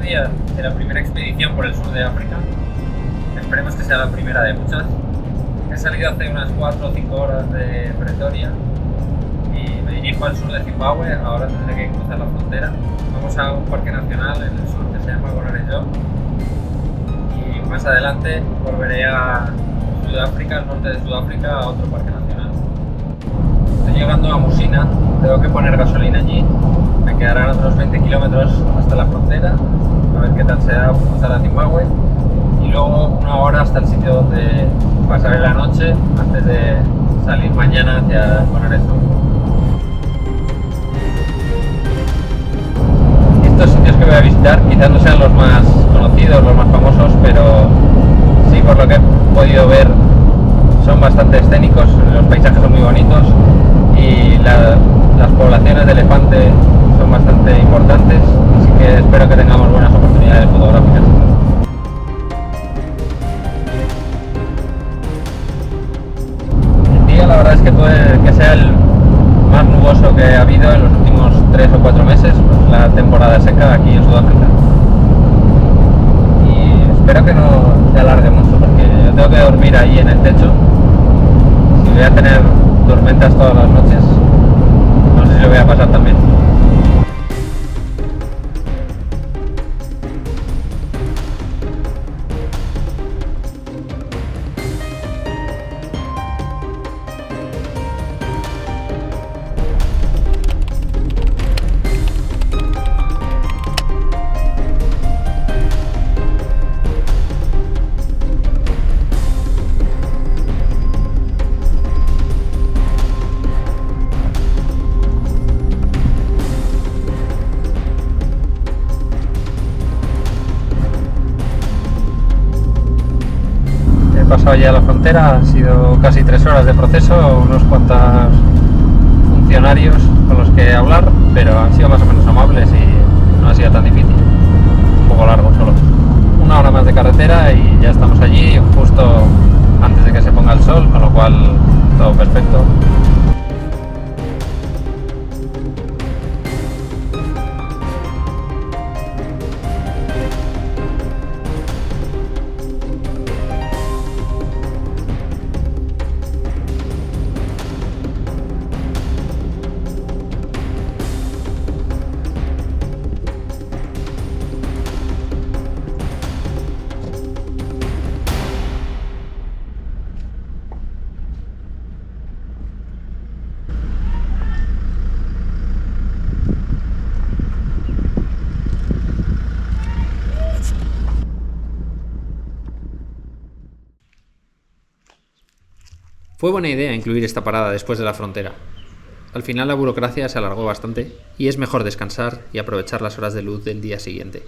día de la primera expedición por el sur de África. Esperemos que sea la primera de muchas. He salido hace unas 4 o 5 horas de Pretoria y me dirijo al sur de Zimbabue. Ahora tendré que cruzar la frontera. Vamos a un parque nacional en el sur que se llama Gonarejo y más adelante volveré a Sudáfrica, al norte de Sudáfrica, a otro parque nacional. Estoy llegando a Musina, tengo que poner gasolina allí. Me quedarán otros 20 kilómetros hasta la frontera, a ver qué tal será cruzar a Zimbabue, y luego 1 hora hasta el sitio donde pasaré la noche antes de salir mañana hacia Gonarejo. Estos sitios que voy a visitar quizás no sean los más conocidos, los más famosos, pero sí, por lo que he podido ver, son bastante escénicos, los paisajes son muy bonitos y las poblaciones de elefante son bastante importantes, así que espero que tengamos buenas oportunidades fotográficas. El día, la verdad es que puede que sea el más nuboso que ha habido en los últimos 3 o 4 meses, pues la temporada seca aquí en Sudáfrica. Y espero que no se alargue mucho porque yo tengo que dormir ahí en el techo. Si voy a tener tormentas todas las noches, no sé si lo voy a pasar también. He pasado ya la frontera, han sido casi 3 horas de proceso, unos cuantos funcionarios con los que hablar, pero han sido más o menos amables y no ha sido tan difícil. Un poco largo solo. 1 hora más de carretera y ya estamos allí justo antes de que se ponga el sol, con lo cual todo perfecto. Fue buena idea incluir esta parada después de la frontera. Al final la burocracia se alargó bastante y es mejor descansar y aprovechar las horas de luz del día siguiente.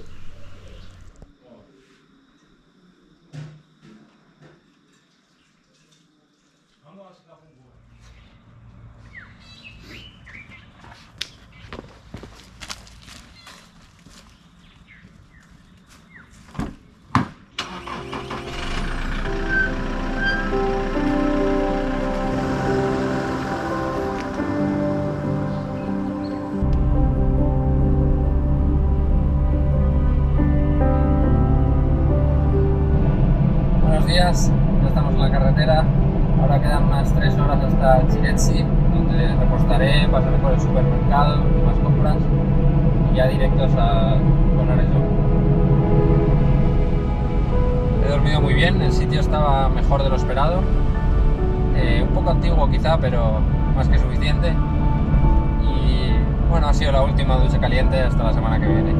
Buenos días, ya estamos en la carretera. Ahora quedan unas 3 horas hasta Chiretsi, donde repostaré, pasaré por el supermercado, más compras y ya directos a Gonarejo. He dormido muy bien, el sitio estaba mejor de lo esperado. Un poco antiguo quizá, pero más que suficiente. Y bueno, ha sido la última ducha caliente hasta la semana que viene.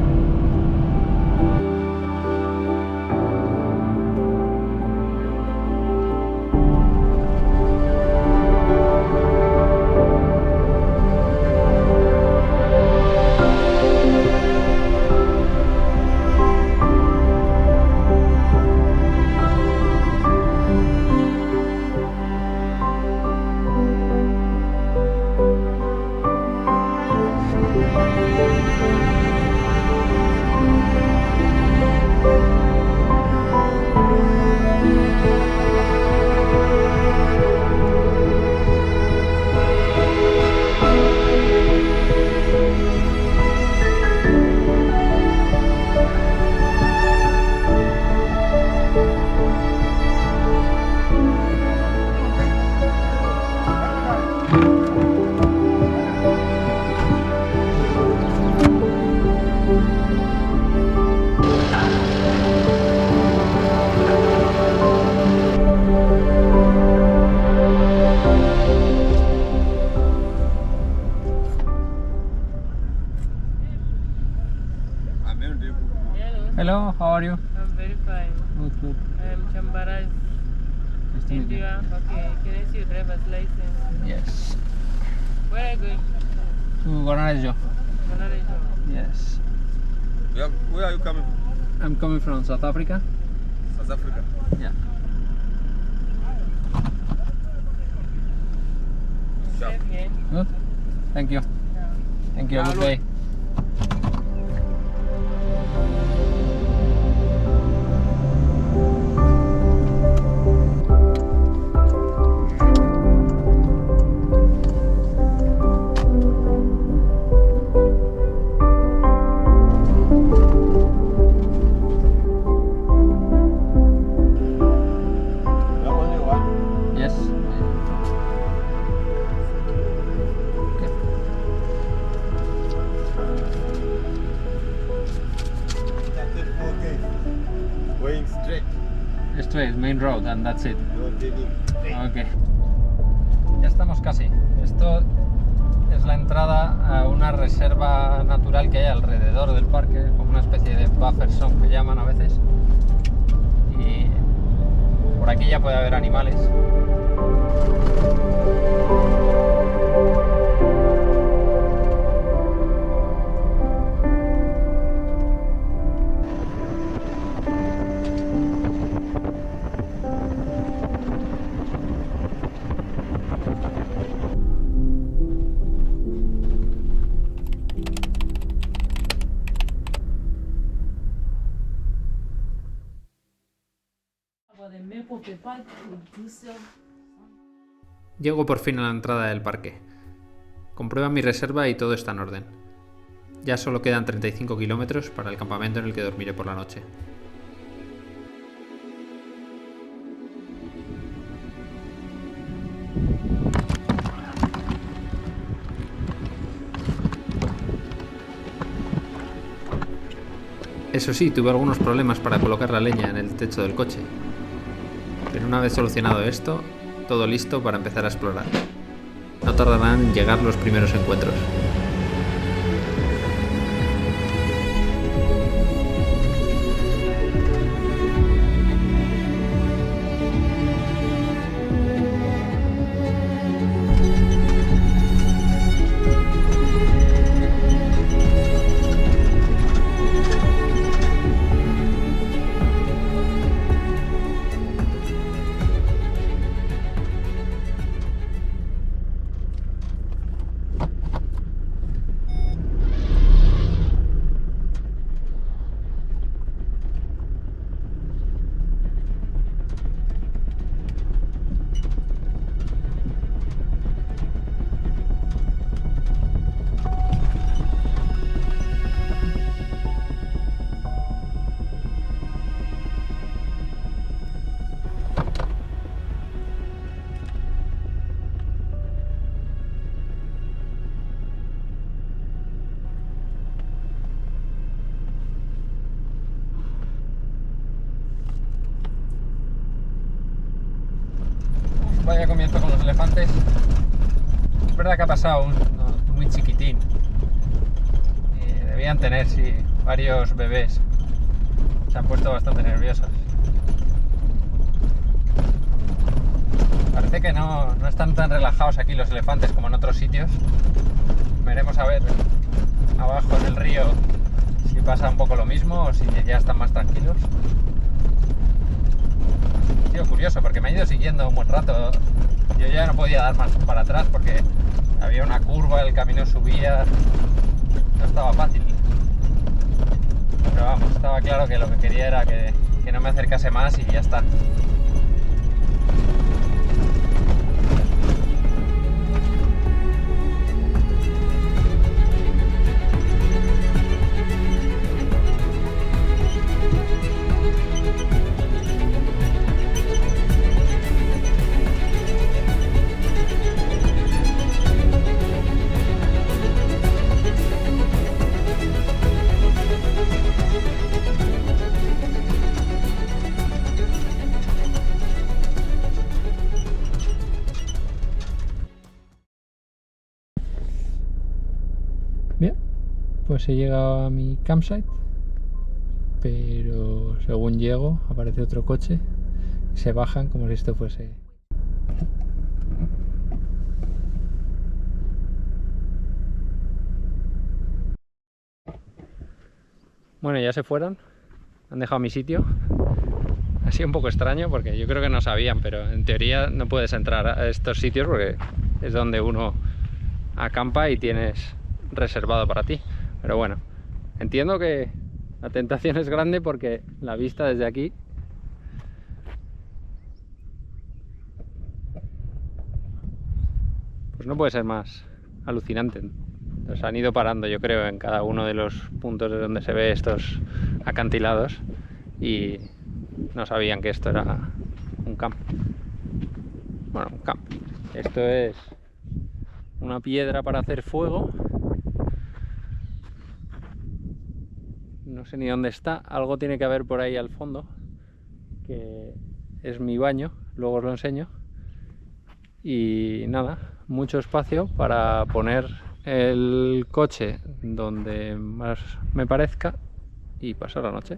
Hello, how are you? I'm very fine. Good. I'm Chambaraz, India. Okay, can I see your driver's license? Yes. Where are you going? To Guanarejo. Guanarejo. Yes. Where are you coming from? I'm coming from South Africa. South Africa. Yeah. Sharp. Safe here. Good. Thank you. Thank you. Good day. You have only one? Yes. Okay. Okay. Going straight. Straight, main road, and that's it. No taking straight. Ok. Ya estamos casi. Esto es la entrada a una reserva natural que hay alrededor del parque, como una especie de buffer zone que llaman a veces. Y por aquí ya puede haber animales. Llego por fin a la entrada del parque. Comprueba mi reserva y todo está en orden. Ya solo quedan 35 kilómetros para el campamento en el que dormiré por la noche. Eso sí, tuve algunos problemas para colocar la leña en el techo del coche. Pero una vez solucionado esto, todo listo para empezar a explorar. No tardarán en llegar los primeros encuentros. Vaya comienzo con los elefantes. Es verdad que ha pasado uno muy chiquitín. Y debían tener, sí, varios bebés. Se han puesto bastante nerviosos. Parece que no están tan relajados aquí los elefantes como en otros sitios. Veremos a ver abajo en el río si pasa un poco lo mismo o si ya están más tranquilos. Ha sido curioso porque me ha ido siguiendo un buen rato. Yo ya no podía dar más para atrás porque había una curva, el camino subía, no estaba fácil. Pero vamos, estaba claro que lo que quería era que no me acercase más y ya está. Pues he llegado a mi campsite, pero según llego aparece otro coche y se bajan como si esto fuese... Bueno, ya se fueron, han dejado mi sitio. Ha sido un poco extraño porque yo creo que no sabían, pero en teoría no puedes entrar a estos sitios porque es donde uno acampa y tienes reservado para ti. Pero bueno, entiendo que la tentación es grande porque la vista desde aquí pues no puede ser más alucinante. Los han ido parando, yo creo, en cada uno de los puntos de donde se ve estos acantilados y no sabían que esto era un camp. Bueno, un camp. Esto es una piedra para hacer fuego. No sé ni dónde está. Algo tiene que haber por ahí al fondo, que es mi baño. Luego os lo enseño. Y nada, mucho espacio para poner el coche donde más me parezca y pasar la noche.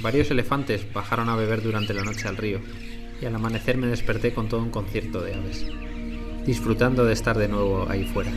Varios elefantes bajaron a beber durante la noche al río, y al amanecer me desperté con todo un concierto de aves, disfrutando de estar de nuevo ahí fuera.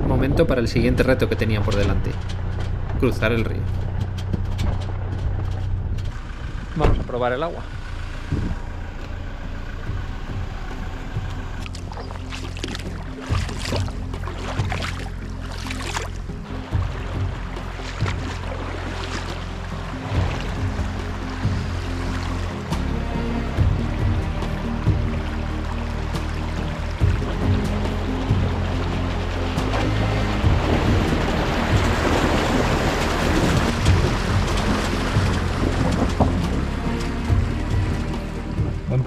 Momento para el siguiente reto que tenía por delante: cruzar el río. Vamos a probar el agua.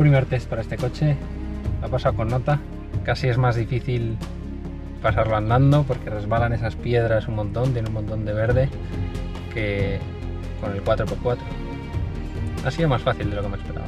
primer test para este coche, lo ha pasado con nota. Casi es más difícil pasarlo andando porque resbalan esas piedras un montón, tiene un montón de verde, que con el 4x4. Ha sido más fácil de lo que me esperaba.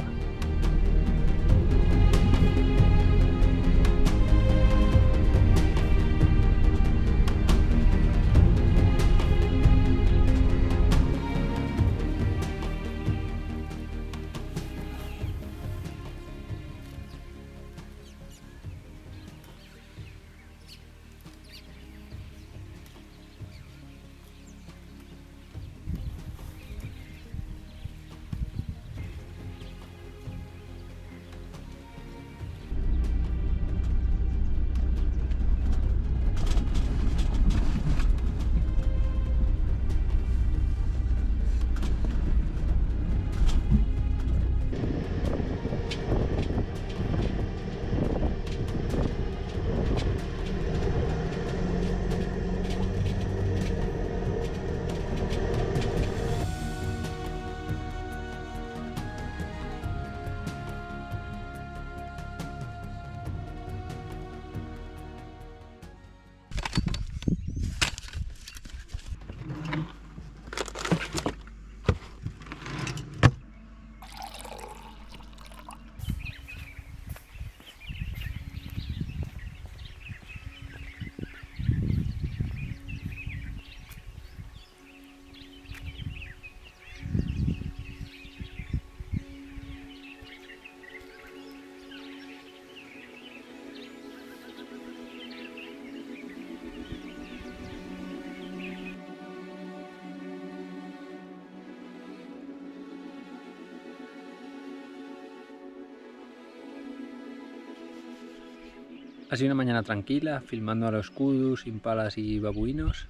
Ha sido una mañana tranquila, filmando a los kudus, impalas y babuinos.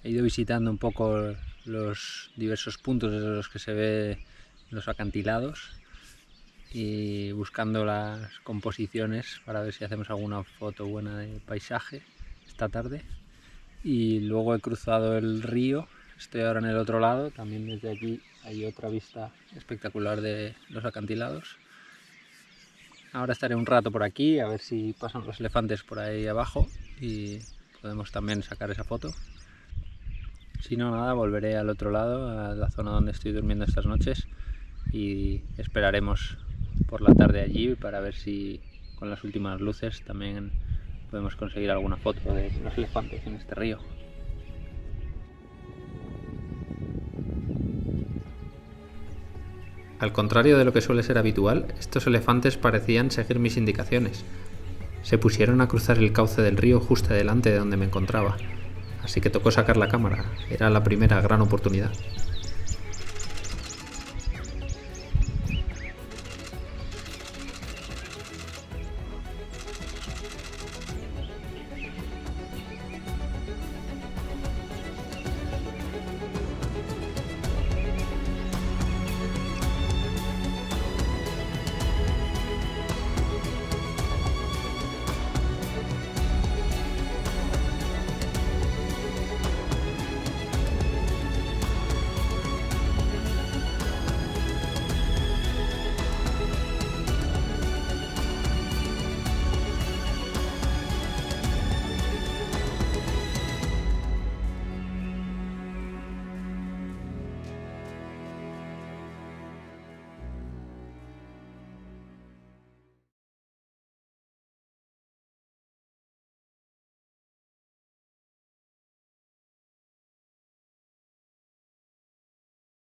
He ido visitando un poco los diversos puntos desde los que se ve los acantilados y buscando las composiciones para ver si hacemos alguna foto buena de paisaje esta tarde. Y luego he cruzado el río, estoy ahora en el otro lado, también desde aquí hay otra vista espectacular de los acantilados. Ahora estaré un rato por aquí a ver si pasan los elefantes por ahí abajo y podemos también sacar esa foto. Si no, nada, volveré al otro lado, a la zona donde estoy durmiendo estas noches, y esperaremos por la tarde allí para ver si con las últimas luces también podemos conseguir alguna foto de los elefantes en este río. Al contrario de lo que suele ser habitual, estos elefantes parecían seguir mis indicaciones. Se pusieron a cruzar el cauce del río justo delante de donde me encontraba, así que tocó sacar la cámara, era la primera gran oportunidad.